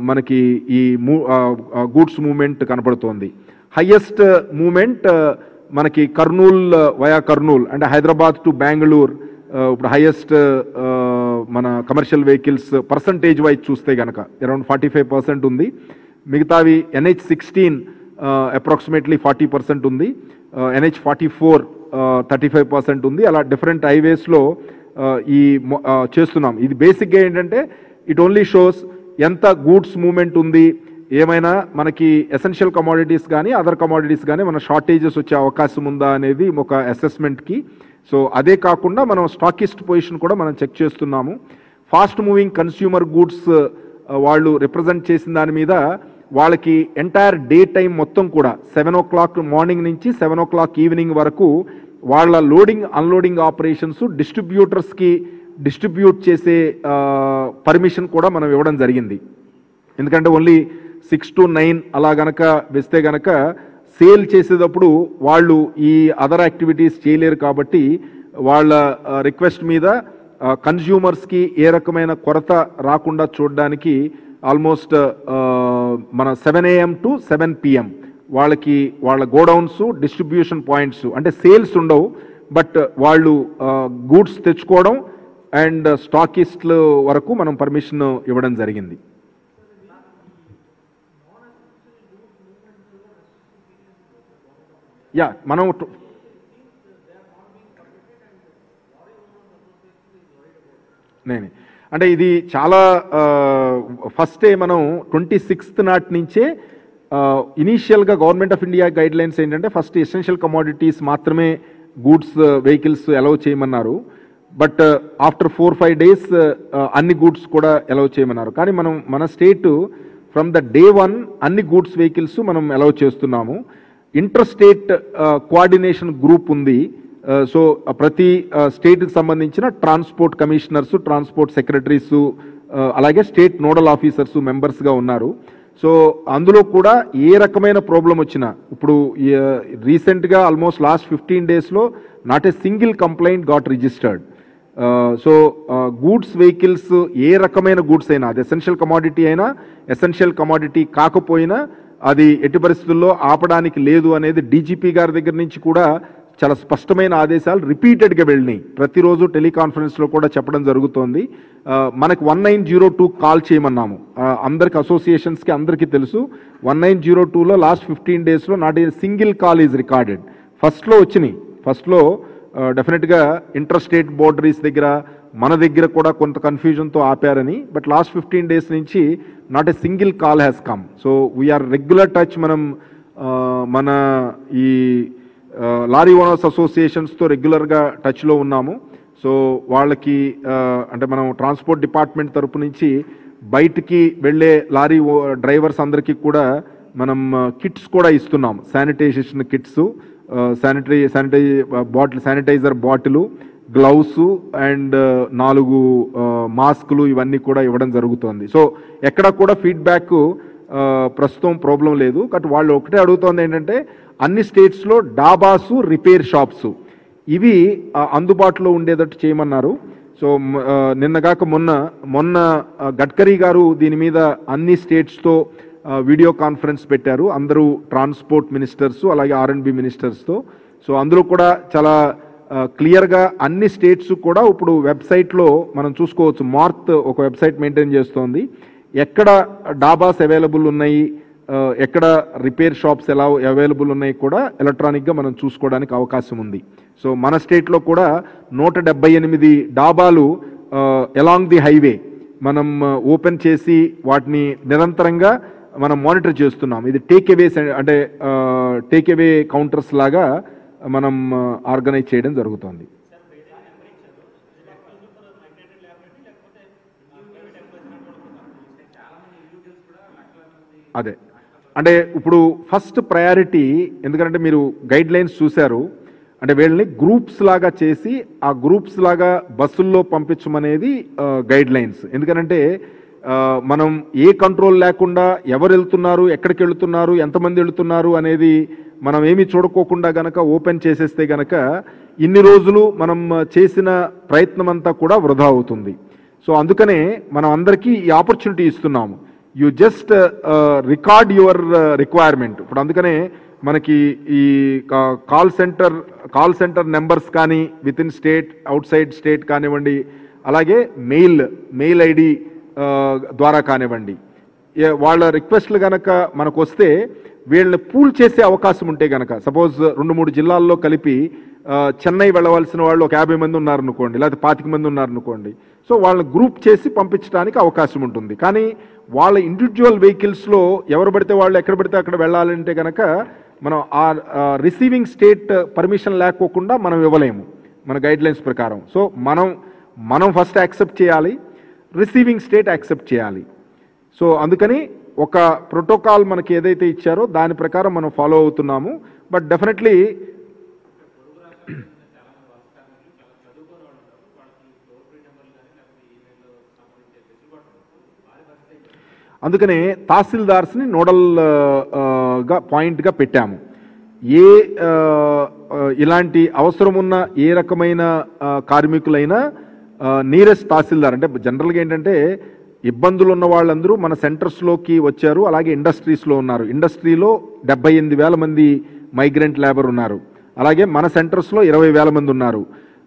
మనకి ఈ గూడ్స్ మూవ్మెంట్ కనపడుతోంది. హయ్యెస్ట్ మూవ్మెంట్ మనకి కర్నూల్ వయా కర్నూల్ అంటే హైదరాబాద్ టు బెంగళూరు ఇప్పుడు హైయెస్ట్ మన కమర్షియల్ వెహికల్స్ పర్సంటేజ్ వైజ్ చూస్తే కనుక అరౌండ్ 45% ఉంది. మిగతావి NH16 అప్రాక్సిమేట్లీ 40% ఉంది, NH44 35% ఉంది. అలా డిఫరెంట్ హైవేస్లో ఈ చేస్తున్నాం. ఇది బేసిక్గా ఏంటంటే ఇట్ ఓన్లీ షోస్ ఎంత గూడ్స్ మూవ్మెంట్ ఉంది, ఏమైనా మనకి ఎసెన్షియల్ కమోడిటీస్ కానీ అదర్ కమోడిటీస్ కానీ మన షార్టేజెస్ వచ్చే అవకాశం ఉందా అనేది ఒక అసెస్మెంట్కి. సో అదే కాకుండా మనం స్టాకిస్ట్ పొజిషన్ కూడా మనం చెక్ చేస్తున్నాము. ఫాస్ట్ మూవింగ్ కన్స్యూమర్ గూడ్స్ వాళ్ళు రిప్రజెంట్ చేసిన దాని మీద వాళ్ళకి ఎంటైర్ డే టైం మొత్తం కూడా 7 o'clock మార్నింగ్ నుంచి 7 o'clock ఈవినింగ్ వరకు వాళ్ళ లోడింగ్ అన్లోడింగ్ ఆపరేషన్స్ డిస్ట్రిబ్యూటర్స్కి డిస్ట్రిబ్యూట్ చేసే పర్మిషన్ కూడా మనం ఇవ్వడం జరిగింది. ఎందుకంటే ఓన్లీ 6 to 9 అలా గనక వేస్తే గనక సేల్ చేసేటప్పుడు వాళ్ళు ఈ అదర్ యాక్టివిటీస్ చేయలేరు. కాబట్టి వాళ్ళ రిక్వెస్ట్ మీద కన్జ్యూమర్స్కి ఏ రకమైన కొరత రాకుండా చూడడానికి ఆల్మోస్ట్ మన 7 AM to 7 PM వాళ్ళకి వాళ్ళ గోడౌన్స్ డిస్ట్రిబ్యూషన్ పాయింట్స్ అంటే సేల్స్ ఉండవు, బట్ వాళ్ళు గూడ్స్ తెచ్చుకోవడం అండ్ స్టాకిస్ట్ల వరకు మనం పర్మిషన్ ఇవ్వడం జరిగింది. యా మనం నేనే అంటే ఇది చాలా ఫస్టే మనం 26th నాటి నుంచే ఇనీషియల్గా government of India guide lines ఏంటంటే ఫస్ట్ ఎసెన్షియల్ కమోడిటీస్ మాత్రమే గూడ్స్ వెహికల్స్ అలౌ చేయమన్నారు. బట్ ఆఫ్టర్ 4-5 days అన్ని గూడ్స్ కూడా అలౌ చేయమన్నారు. కానీ మనం మన స్టేట్ ఫ్రమ్ ద day 1 అన్ని గూడ్స్ వెహికల్స్ మనం అలౌ చేస్తున్నాము. ఇంటర్ స్టేట్ కోఆర్డినేషన్ గ్రూప్ ఉంది. సో ప్రతి స్టేట్కి సంబంధించిన ట్రాన్స్పోర్ట్ కమిషనర్స్, ట్రాన్స్పోర్ట్ సెక్రటరీస్, అలాగే స్టేట్ నోడల్ ఆఫీసర్స్ మెంబర్స్గా ఉన్నారు. సో అందులో కూడా ఏ రకమైన ప్రాబ్లం వచ్చినా ఇప్పుడు రీసెంట్గా ఆల్మోస్ట్ లాస్ట్ 15 daysలో not a single complaint got registered. So goods vehicles ఏ రకమైన గూడ్స్ అయినా అది ఎసెన్షియల్ కమోడిటీ అయినా ఎసెన్షియల్ కమోడిటీ కాకపోయినా అది ఎట్టి పరిస్థితుల్లో ఆపడానికి లేదు అనేది డీజీపీ గారి దగ్గర నుంచి కూడా చాలా స్పష్టమైన ఆదేశాలు రిపీటెడ్గా వెళ్ళినాయి. ప్రతిరోజు టెలికాన్ఫరెన్స్లో కూడా చెప్పడం జరుగుతోంది. మనకు 1902 కాల్ చేయమన్నాము. అందరికి అసోసియేషన్స్కి అందరికీ తెలుసు 1902లో లాస్ట్ 15 daysలో not a single call is recorded. ఫస్ట్లో వచ్చినాయి, ఫస్ట్లో డెఫినెట్గా ఇంటర్ స్టేట్ బోర్డరీస్ దగ్గర మన దగ్గర కూడా కొంత కన్ఫ్యూజన్తో ఆపారని, బట్ లాస్ట్ 15 days నుంచి not a single call has come. So we are regular touch. మనం మన ఈ లారీ ఓనర్స్ అసోసియేషన్స్తో రెగ్యులర్గా టచ్లో ఉన్నాము. సో వాళ్ళకి అంటే మనం ట్రాన్స్పోర్ట్ డిపార్ట్మెంట్ తరపు నుంచి బయటికి వెళ్ళే లారీ డ్రైవర్స్ అందరికీ కూడా మనం కిట్స్ కూడా ఇస్తున్నాం. Sanitization kits, sanitizer bottle, gloves and 4 మాస్కులు ఇవన్నీ కూడా ఇవ్వడం జరుగుతోంది. సో ఎక్కడ కూడా ఫీడ్బ్యాక్ ప్రస్తుతం ప్రాబ్లం లేదు. బట్ వాళ్ళు ఒకటే అడుగుతోంది ఏంటంటే అన్ని స్టేట్స్లో డాబాసు, రిపేర్ షాప్స్ ఇవి అందుబాటులో ఉండేటట్టు చేయమన్నారు. సో నిన్నగాక మొన్న గడ్కరీ గారు దీని మీద అన్ని స్టేట్స్తో వీడియో కాన్ఫరెన్స్ పెట్టారు, అందరూ ట్రాన్స్పోర్ట్ మినిస్టర్స్ అలాగే R&B మినిస్టర్స్తో. సో అందులో కూడా చాలా క్లియర్గా అన్ని స్టేట్స్ కూడా ఇప్పుడు వెబ్సైట్లో మనం చూసుకోవచ్చు. మార్త్ ఒక వెబ్సైట్ మెయింటైన్ చేస్తోంది. ఎక్కడ డాబాస్ అవైలబుల్ ఉన్నాయి, ఎక్కడ రిపేర్ షాప్స్ ఎలా అవైలబుల్ ఉన్నాయి కూడా ఎలక్ట్రానిక్గా మనం చూసుకోవడానికి అవకాశం ఉంది. సో మన స్టేట్లో కూడా 178 డాబాలు అలాంగ్ ది హైవే మనం ఓపెన్ చేసి వాటిని నిరంతరంగా మనం మానిటర్ చేస్తున్నాం. ఇది టేక్ అవే అంటే టేక్ అవే కౌంటర్స్ లాగా మనం ఆర్గనైజ్ చేయడం జరుగుతుంది. అదే అంటే ఇప్పుడు ఫస్ట్ ప్రయారిటీ, ఎందుకంటే మీరు గైడ్ లైన్స్ చూశారు, అంటే వీళ్ళని గ్రూప్స్ లాగా చేసి ఆ గ్రూప్స్ లాగా బస్సుల్లో పంపించమనేది గైడ్ లైన్స్. ఎందుకనంటే మనం ఏ కంట్రోల్ లేకుండా ఎవరు వెళ్తున్నారు, ఎక్కడికి వెళుతున్నారు, ఎంతమంది వెళుతున్నారు అనేది మనం ఏమీ చూడుకోకుండా గనక ఓపెన్ చేసేస్తే గనక ఇన్ని రోజులు మనం చేసిన ప్రయత్నం అంతా కూడా వృధా అవుతుంది. సో అందుకనే మనం అందరికీ ఈ ఆపర్చునిటీ ఇస్తున్నాము. You just record your requirement. ఇప్పుడు అందుకనే మనకి ఈ కాల్ సెంటర్ నెంబర్స్ కానీ with in state, out side state కానివ్వండి, అలాగే మెయిల్ ఐడి ద్వారా కానివ్వండి, వాళ్ళ రిక్వెస్ట్లు కనుక మనకు వస్తే వీళ్ళని పూల్ చేసే అవకాశం ఉంటే కనుక, సపోజ్ 2-3 జిల్లాల్లో కలిపి చెన్నై వెళ్ళవలసిన వాళ్ళు ఒక 50 మంది ఉన్నారనుకోండి, లేకపోతే 25 మంది ఉన్నారనుకోండి, సో వాళ్ళని గ్రూప్ చేసి పంపించడానికి అవకాశం ఉంటుంది. కానీ వాళ్ళ ఇండివిజువల్ వెహికల్స్లో ఎవరు పడితే వాళ్ళు ఎక్కడ పడితే అక్కడ వెళ్ళాలంటే కనుక మనం ఆ రిసీవింగ్ స్టేట్ పర్మిషన్ లేకోకుండా మనం ఇవ్వలేము మన గైడ్లైన్స్ ప్రకారం. సో మనం ఫస్ట్ యాక్సెప్ట్ చేయాలి, రిసీవింగ్ స్టేట్ యాక్సెప్ట్ చేయాలి. సో అందుకని ఒక ప్రోటోకాల్ మనకి ఏదైతే ఇచ్చారో దాని ప్రకారం మనం ఫాలో అవుతున్నాము. బట్ డెఫినెట్లీ అందుకనే తహసీల్దార్స్ని నోడల్ పాయింట్గా పెట్టాము. ఇలాంటి అవసరం ఉన్న ఏ రకమైన కార్మికులైనా నియరెస్ట్ తహసీల్దార్, అంటే జనరల్గా ఏంటంటే ఇబ్బందులు ఉన్న వాళ్ళందరూ మన సెంటర్స్లోకి వచ్చారు. అలాగే ఇండస్ట్రీస్లో ఉన్నారు. ఇండస్ట్రీలో 78,000 మంది మైగ్రెంట్ లేబర్ ఉన్నారు. అలాగే మన సెంటర్స్లో 20,000 మంది ఉన్నారు.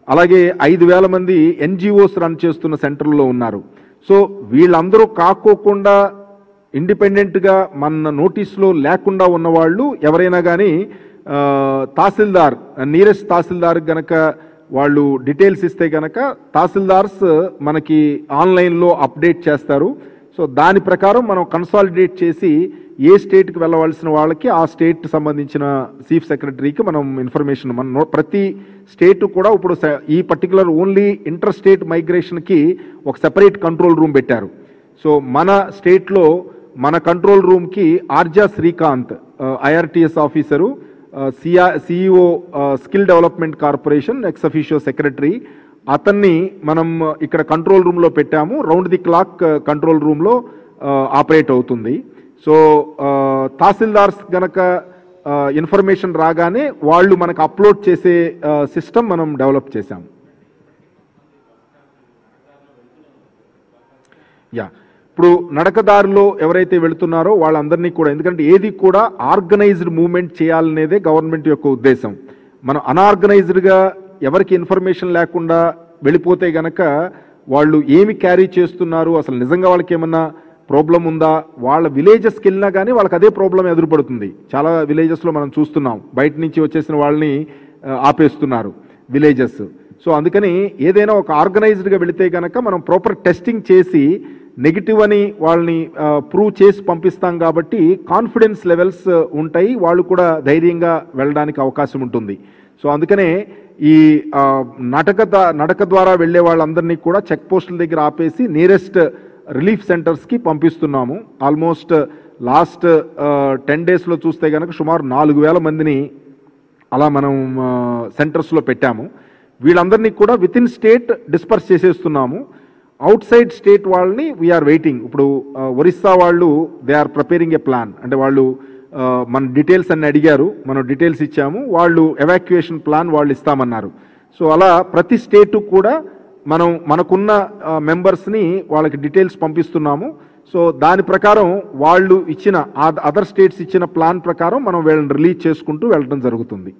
అలాగే 5,000 మంది ఎన్జిఓస్ రన్ చేస్తున్న సెంటర్లో ఉన్నారు. సో వీళ్ళందరూ కాకోకుండా ఇండిపెండెంట్గా మన నోటీస్లో లేకుండా ఉన్నవాళ్ళు ఎవరైనా కానీ తహసీల్దార్, నియరెస్ట్ తహసీల్దార్ గనక వాళ్ళు డీటెయిల్స్ ఇస్తే గనక తహసీల్దార్స్ మనకి ఆన్లైన్లో అప్డేట్ చేస్తారు. సో దాని ప్రకారం మనం కన్సాలిడేట్ చేసి ఏ స్టేట్కి వెళ్ళవలసిన వాళ్ళకి ఆ స్టేట్ సంబంధించిన చీఫ్ సెక్రటరీకి మనం ఇన్ఫర్మేషన్ ప్రతి స్టేట్ కూడా ఇప్పుడు ఈ పర్టికులర్ ఓన్లీ ఇంటర్ స్టేట్ మైగ్రేషన్కి ఒక సెపరేట్ కంట్రోల్ రూమ్ పెట్టారు. సో మన స్టేట్లో మన కంట్రోల్ రూమ్కి Arja Srikanth IRTS officer, CEO skill development corporation ex officio secretary, అతన్ని మనం ఇక్కడ కంట్రోల్ రూమ్లో పెట్టాము. రౌండ్ ది క్లాక్ కంట్రోల్ రూమ్లో ఆపరేట్ అవుతుంది. సో తహసీల్దార్స్ గనక ఇన్ఫర్మేషన్ రాగానే వాళ్ళు మనకు అప్లోడ్ చేసే సిస్టమ్ మనం డెవలప్ చేశాము. ఇప్పుడు నడకదారిలో ఎవరైతే వెళుతున్నారో వాళ్ళందరినీ కూడా, ఎందుకంటే ఏది కూడా ఆర్గనైజ్డ్ మూవ్మెంట్ చేయాలనేదే గవర్నమెంట్ యొక్క ఉద్దేశం. మనం అనార్గనైజ్డ్గా ఎవరికి ఇన్ఫర్మేషన్ లేకుండా వెళ్ళిపోతే గనక వాళ్ళు ఏమి క్యారీ చేస్తున్నారు, అసలు నిజంగా వాళ్ళకి ఏమన్నా ప్రాబ్లం ఉందా, వాళ్ళ విలేజెస్కి వెళ్ళినా కానీ వాళ్ళకి అదే ప్రాబ్లం ఎదురుపడుతుంది. చాలా విలేజెస్లో మనం చూస్తున్నాం, బయట నుంచి వచ్చేసిన వాళ్ళని ఆపేస్తున్నారు విలేజెస్. సో అందుకని ఏదైనా ఒక ఆర్గనైజ్డ్గా వెళితే కనుక మనం ప్రాపర్ టెస్టింగ్ చేసి నెగిటివ్ అని వాళ్ళని ప్రూవ్ చేసి పంపిస్తాం కాబట్టి కాన్ఫిడెన్స్ లెవెల్స్ ఉంటాయి, వాళ్ళు కూడా ధైర్యంగా వెళ్ళడానికి అవకాశం ఉంటుంది. సో అందుకనే ఈ నడక ద్వారా వెళ్ళే వాళ్ళందరినీ కూడా చెక్ పోస్టుల దగ్గర ఆపేసి నియరెస్ట్ రిలీఫ్ సెంటర్స్కి పంపిస్తున్నాము. ఆల్మోస్ట్ లాస్ట్ 10 డేస్లో చూస్తే కనుక సుమారు 4,000 మందిని అలా మనం సెంటర్స్లో పెట్టాము. వీళ్ళందరినీ కూడా విత్ ఇన్ స్టేట్ డిస్పర్స్ చేసేస్తున్నాము. అవుట్ సైడ్ స్టేట్ వాళ్ళని వీఆర్ వెయిటింగ్. ఇప్పుడు ఒరిస్సా వాళ్ళు they are preparing a plan, అంటే వాళ్ళు మన డీటెయిల్స్ అన్ని అడిగారు, మనం డీటెయిల్స్ ఇచ్చాము, వాళ్ళు ఎవాక్యుయేషన్ ప్లాన్ వాళ్ళు ఇస్తామన్నారు. సో అలా ప్రతి స్టేటు కూడా మనకున్న మెంబర్స్ని వాళ్ళకి డీటెయిల్స్ పంపిస్తున్నాము. సో దాని ప్రకారం వాళ్ళు ఇచ్చిన అదర్ స్టేట్స్ ఇచ్చిన ప్లాన్ ప్రకారం మనం వీళ్ళని రిలీజ్ చేసుకుంటూ వెళ్ళడం జరుగుతుంది.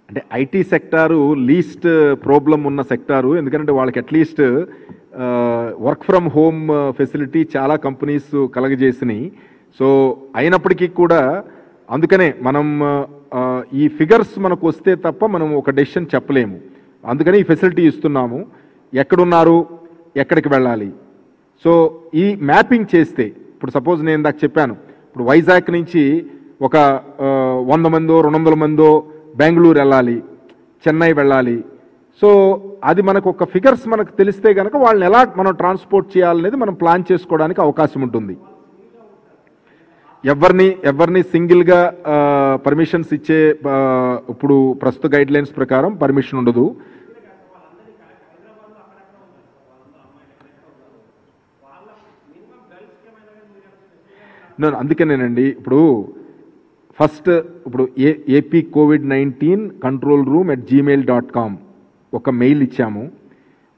అంటే ఐటీ సెక్టారు లీస్ట్ ప్రాబ్లం ఉన్న సెక్టారు. ఎందుకంటే వాళ్ళకి at least work from home facility చాలా కంపెనీస్ కలగజేసినాయి. సో అయినప్పటికీ కూడా అందుకనే మనం ఈ ఫిగర్స్ మనకు వస్తే తప్ప మనం ఒక డెసిషన్ చెప్పలేము. అందుకని ఈ ఫెసిలిటీ ఇస్తున్నాము. ఎక్కడున్నారు, ఎక్కడికి వెళ్ళాలి, సో ఈ మ్యాపింగ్ చేస్తే, ఇప్పుడు సపోజ్ నేను ఇందాక చెప్పాను, ఇప్పుడు వైజాగ్ నుంచి ఒక 100 మందో 200 మందో బెంగళూరు వెళ్ళాలి, చెన్నై వెళ్ళాలి. సో అది మనకు ఒక ఫిగర్స్ మనకు తెలిస్తే కనుక వాళ్ళని ఎలా మనం ట్రాన్స్పోర్ట్ చేయాలనేది మనం ప్లాన్ చేసుకోవడానికి అవకాశం ఉంటుంది. ఎవరిని సింగిల్గా పర్మిషన్స్ ఇచ్చే ఇప్పుడు ప్రస్తుత గైడ్ లైన్స్ ప్రకారం పర్మిషన్ ఉండదు. అందుకేనేనండి ఇప్పుడు ఫస్ట్ ఇప్పుడు AP COVID-19 control room @gmail.com ఒక మెయిల్ ఇచ్చాము.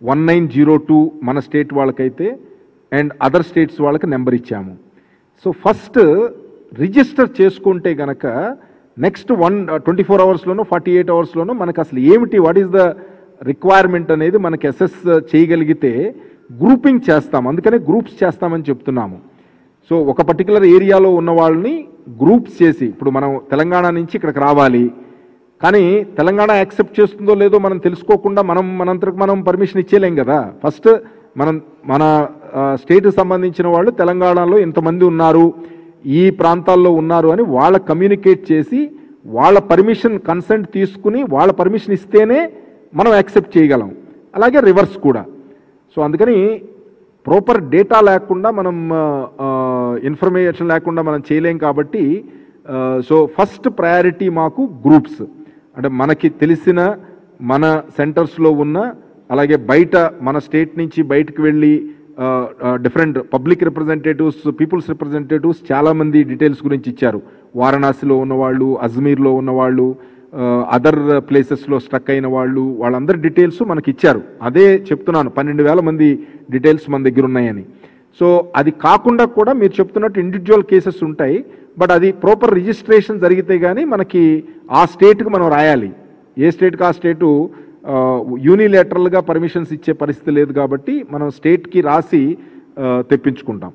1902 మన స్టేట్ వాళ్ళకైతే అండ్ అదర్ స్టేట్స్ వాళ్ళకి నెంబర్ ఇచ్చాము. సో ఫస్ట్ రిజిస్టర్ చేసుకుంటే గనక నెక్స్ట్ 24 అవర్స్లోనో 48 అవర్స్లోనో మనకు అసలు ఏమిటి వాట్ ఈస్ ద రిక్వైర్మెంట్ అనేది మనకి అసెస్ చేయగలిగితే గ్రూపింగ్ చేస్తాం. అందుకనే గ్రూప్స్ చేస్తామని చెప్తున్నాము. సో ఒక పర్టికులర్ ఏరియాలో ఉన్న వాళ్ళని గ్రూప్స్ చేసి ఇప్పుడు మనం తెలంగాణ నుంచి ఇక్కడికి రావాలి, కానీ తెలంగాణ యాక్సెప్ట్ చేస్తుందో లేదో మనం తెలుసుకోకుండా మనంతరకు మనం పర్మిషన్ ఇచ్చేలేం కదా. ఫస్ట్ మన స్టేట్కి సంబంధించిన వాళ్ళు తెలంగాణలో ఇంతమంది ఉన్నారు, ఈ ప్రాంతాల్లో ఉన్నారు అని వాళ్ళ కమ్యూనికేట్ చేసి వాళ్ళ పర్మిషన్ కన్సెంట్ తీసుకుని వాళ్ళ పర్మిషన్ ఇస్తేనే మనం యాక్సెప్ట్ చేయగలం. అలాగే రివర్స్ కూడా. సో అందుకని ప్రాపర్ డేటా లేకుండా మనం ఇన్ఫర్మేషన్ లేకుండా మనం చేయలేం కాబట్టి సో ఫస్ట్ ప్రయారిటీ మాకు గ్రూప్స్, అంటే మనకి తెలిసిన మన సెంటర్స్లో ఉన్న, అలాగే బయట మన స్టేట్ నుంచి బయటకు వెళ్ళి different public representatives, peoples representatives చాలామంది డీటెయిల్స్ గురించి ఇచ్చారు. వారణాసిలో ఉన్నవాళ్ళు, అజ్మీర్లో ఉన్నవాళ్ళు, అదర్ ప్లేసెస్లో స్ట్రక్ అయిన వాళ్ళు, వాళ్ళందరి డీటెయిల్స్ మనకి ఇచ్చారు. అదే చెప్తున్నాను 12,000 మంది డీటెయిల్స్ మన దగ్గర ఉన్నాయని. సో అది కాకుండా కూడా మీరు చెప్తున్నట్టు ఇండివిజువల్ కేసెస్ ఉంటాయి. బట్ అది ప్రాపర్ రిజిస్ట్రేషన్ జరిగితే కానీ మనకి ఆ స్టేట్కి మనం రాయాలి. ఏ స్టేట్కి ఆ స్టేటు యూనిలేటరల్గా పర్మిషన్స్ ఇచ్చే పరిస్థితి లేదు కాబట్టి మనం స్టేట్కి రాసి తెప్పించుకుంటాం.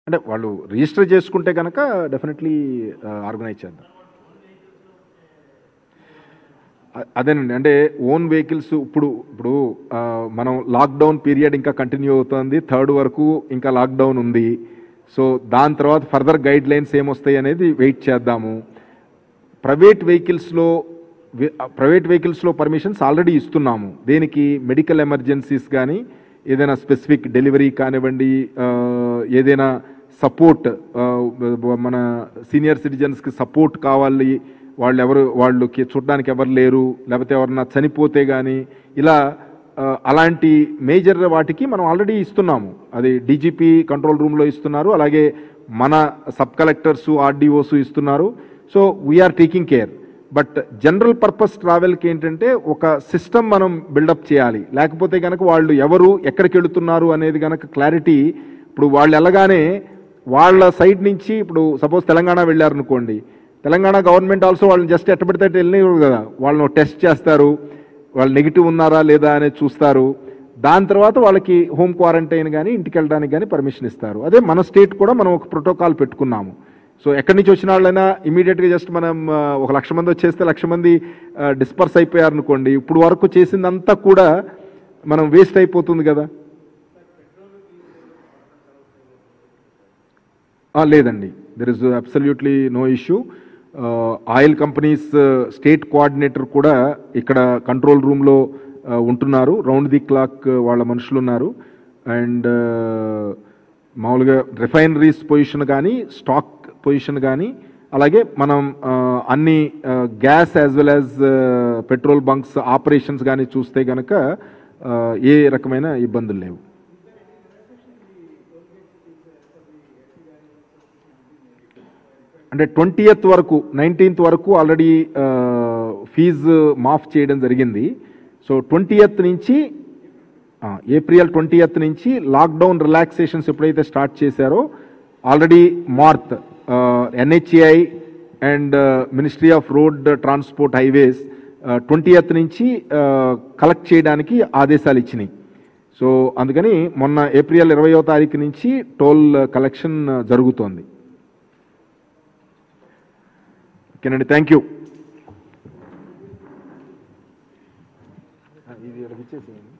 అంటే వాళ్ళు రిజిస్టర్ చేసుకుంటే కనుక డెఫినెట్లీ ఆర్గనైజ్ చేద్దాం. అదేనండి, అంటే ఓన్ వెహికల్స్ ఇప్పుడు మనం లాక్డౌన్ పీరియడ్ ఇంకా కంటిన్యూ అవుతుంది, 3rd వరకు ఇంకా లాక్డౌన్ ఉంది. సో దాని తర్వాత ఫర్దర్ గైడ్ లైన్స్ ఏమొస్తాయి అనేది వెయిట్ చేద్దాము. ప్రైవేట్ వెహికల్స్లో పర్మిషన్స్ ఆల్రెడీ ఇస్తున్నాము. దేనికి మెడికల్ ఎమర్జెన్సీస్ కానీ, ఏదైనా స్పెసిఫిక్ డెలివరీ కానివ్వండి, ఏదైనా సపోర్ట్ మన సీనియర్ సిటిజన్స్కి సపోర్ట్ కావాలి, వాళ్ళకి చూడడానికి ఎవరు లేరు, లేకపోతే ఎవరన్నా చనిపోతే కానీ ఇలా అలాంటి మేజర్ వాటికి మనం ఆల్రెడీ ఇస్తున్నాము. అది డీజీపీ కంట్రోల్ రూమ్లో ఇస్తున్నారు, అలాగే మన సబ్ కలెక్టర్సు, ఆర్డీఓస్ ఇస్తున్నారు. So we are taking care. But general purpose ట్రావెల్కి ఏంటంటే ఒక సిస్టమ్ మనం బిల్డప్ చేయాలి. లేకపోతే కనుక వాళ్ళు ఎవరు ఎక్కడికి వెళుతున్నారు అనేది కనుక క్లారిటీ, ఇప్పుడు వాళ్ళు వెళ్ళగానే వాళ్ళ సైడ్ నుంచి ఇప్పుడు సపోజ్ తెలంగాణ వెళ్ళారనుకోండి, తెలంగాణ గవర్నమెంట్ ఆల్సో వాళ్ళని జస్ట్ ఎట్టబడితే వెళ్ళినారు కదా, వాళ్ళను టెస్ట్ చేస్తారు, వాళ్ళు నెగిటివ్ ఉన్నారా లేదా అనేది చూస్తారు. దాని తర్వాత వాళ్ళకి హోమ్ క్వారంటైన్ కానీ ఇంటికి వెళ్ళడానికి కానీ పర్మిషన్ ఇస్తారు. అదే మన స్టేట్ కూడా మనం ఒక ప్రోటోకాల్ పెట్టుకున్నాము. సో ఎక్కడి నుంచి వచ్చిన వాళ్ళైనా ఇమీడియట్గా జస్ట్ మనం 1,00,000 మంది వచ్చేస్తే 1,00,000 మంది డిస్పర్స్ అయిపోయారు అనుకోండి, ఇప్పుడు వరకు చేసిందంతా కూడా మనం వేస్ట్ అయిపోతుంది కదా. లేదండి, there is absolutely no issue. Oil companies state coordinator కూడా ఇక్కడ కంట్రోల్ రూమ్లో ఉంటున్నారు, రౌండ్ ది క్లాక్ వాళ్ళ మనుషులు ఉన్నారు. అండ్ మామూలుగా రిఫైనరీస్ పొజిషన్ కానీ, స్టాక్ పొజిషన్ కానీ, అలాగే మనం అన్ని gas as well as petrol bunks operations కానీ చూస్తే కనుక ఏ రకమైన ఇబ్బందులు లేవు. అంటే 20th వరకు 19th వరకు ఆల్రెడీ ఫీజు మాఫ్ చేయడం జరిగింది. సో 20th నుంచి ఏప్రిల్ 20th నుంచి లాక్డౌన్ రిలాక్సేషన్స్ ఎప్పుడైతే స్టార్ట్ చేశారో ఆల్రెడీ మార్త్ NHAI and ministry of road transport highways 20th నుంచి కలెక్ట్ చేయడానికి ఆదేశాలు ఇచ్చినాయి. సో అందుకని మొన్న ఏప్రిల్ 20వ తారీఖు నుంచి టోల్ కలెక్షన్ జరుగుతోంది. ఓకేనండి, థ్యాంక్ యూ. ఇది ఇచ్చేసేయండి.